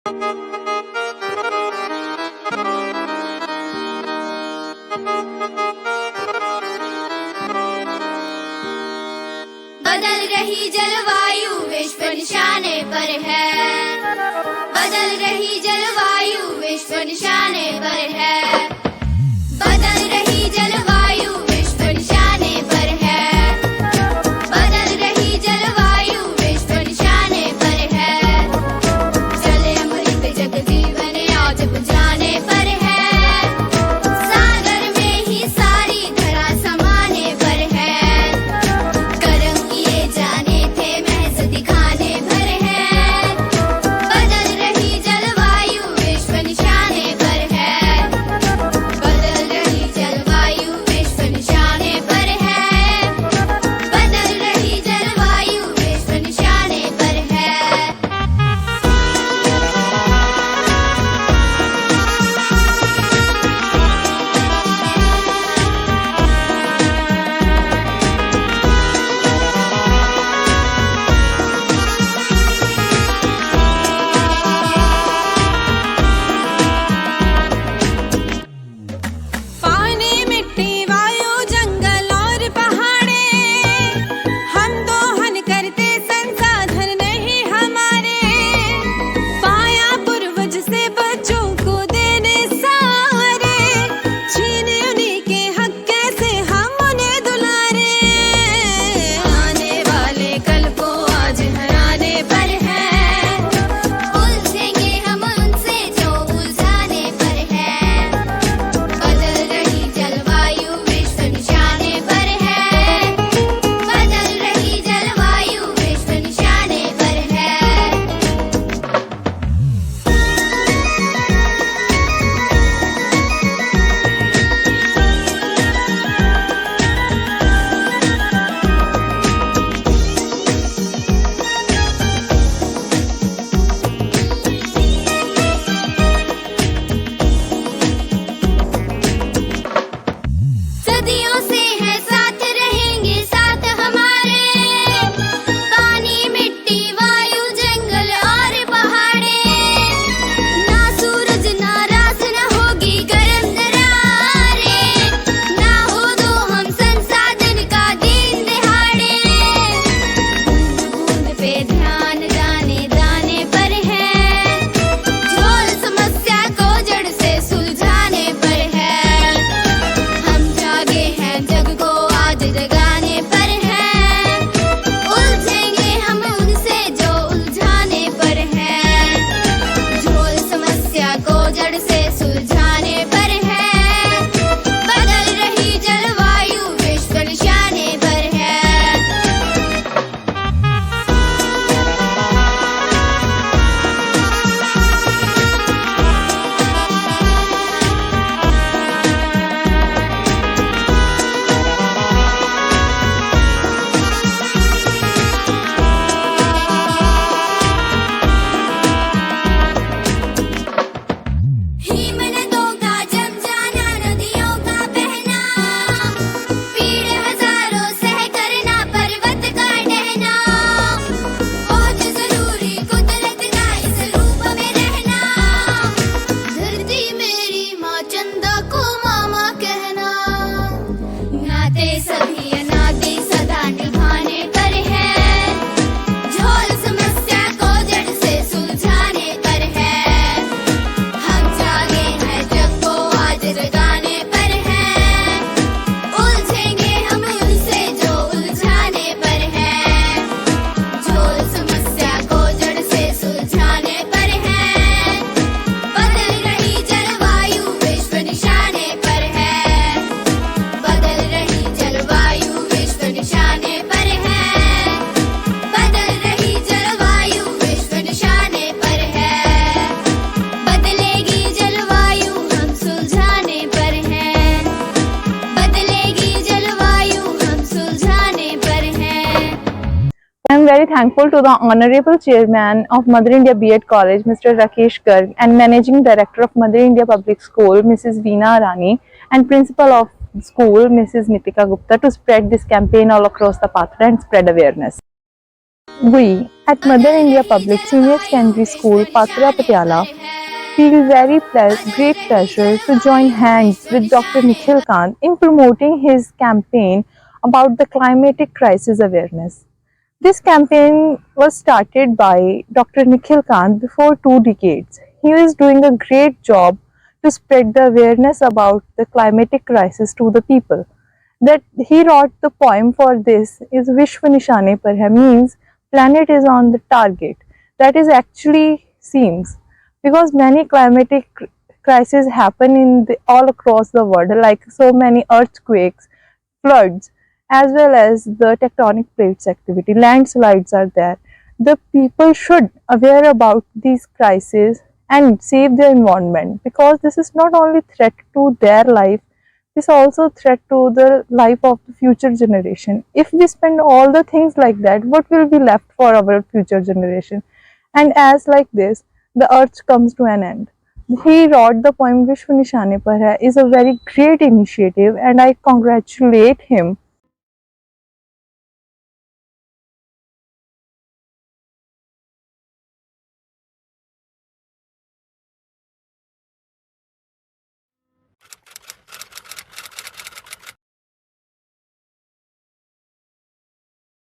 बदल रही जलवायु विश्व निशाने पर है। बदल रही जलवायु विश्व निशाने पर है। बदल रही जलवायु विश्व निशाने पर है। बदल रही जलवायु विश्व निशाने पर है। चले अमृत जग जीवन आज बुझाने पर है। सागर में ही सारी धरा समाने पर है। कर्म किए जाने थे महज दिखाने भर है। बदल रही जलवायु विश्व निशाने पर है। बदल रही जलवायु विश्व निशाने पर है। बदल रही जलवायु विश्व निशाने पर है। पानी मिट्टी वायु जंगल और पहाड़े हम दोहन करते संसाधन नहीं हमारे। पाया पूर्वज से बच्चों को देने सारे छीने उन्हीं के हक कैसे हम उन्हें दुलारे। आने वाले कल को आज हराने पर है। उलझेंगे हम उनसे जो उलझाने पर है। बदल रही जलवायु विश्व निशाने पर है। बदल रही जलवायु विश्व निशाने पर है। सदियों से है साथ रहेंगे साथ हमारे। पानी मिट्टी वायु जंगल और पहाड़े। ना सूरज ना रात न होगी गर्म दरारे। ना हो दो हम संसाधन का दिन दहाड़े। बूंद पे ध्यान दाने दाने पर है। झोल समस्या को जड़ से सुलझाने पर है। हम जागे हैं जग को आज जगाने पर है। उलझेंगे हम उनसे जो उलझाने पर है। झोल समस्या को जड़ से सुलझाने पर है। बदल रही जलवायु विश्व निशाने पर है। हिमनदों का जम जाना नदियों का बहना। पीड़ हजारों सह करना पर्वत का ढहना। बहुत जरूरी कुदरत का इस रूप में रहना। धरती मेरी माँ चंदा को मामा कहना। नाते सभी अनादि सदा निभाने पर है। झोल समस्या को जड़ से सुलझाने पर है। हम जागे हैं जग को आज जगाने पर है। उलझेंगे हम उनसे जो उलझाने पर है। झोल समस्या को जड़ से सुलझाने पर है। बदल रही जलवायु विश्व निशाने पर है। बदल रही जलवायु विश्व निशाने पर है। बदल रही जलवायु विश्व निशाने पर है। बदलेगी जलवायु हम सुलझाने पर है। बदलेगी जलवायु हम सुलझाने पर है। I am very thankful to the Honorable Chairman of Mother India B.Ed College, Mr. Rakesh Garg, and Managing Director of Mother India Public School, Mrs. Veena Rani, and Principal of School, Mrs. Nitika Gupta, to spread this campaign all across the Patra and spread awareness. We at Mother India Public Senior Secondary School, Patra, Patiala, feel very great pleasure to join hands with Dr. Nikhil Kant in promoting his campaign about the climatic crisis awareness. This campaign was started by Dr. Nikhil Kant before 2 decades. He is doing a great job to spread the awareness about the climatic crisis to the people. That he wrote the poem for this is Vishwa Nishane Par Hai, means planet is on the target. That is actually seems because many climatic crises happen in all across the world, like so many earthquakes, floods, as well as the tectonic plates activity, landslides are there. The people should aware about these crises and save their environment, because this is not only threat to their life, this also threat to the life of the future generation. If we spend all the things like that, what will be left for our future generation? And as like this, the earth comes to an end. He wrote the poem Vishwa Nishane Par Hai is a very great initiative, and I congratulate him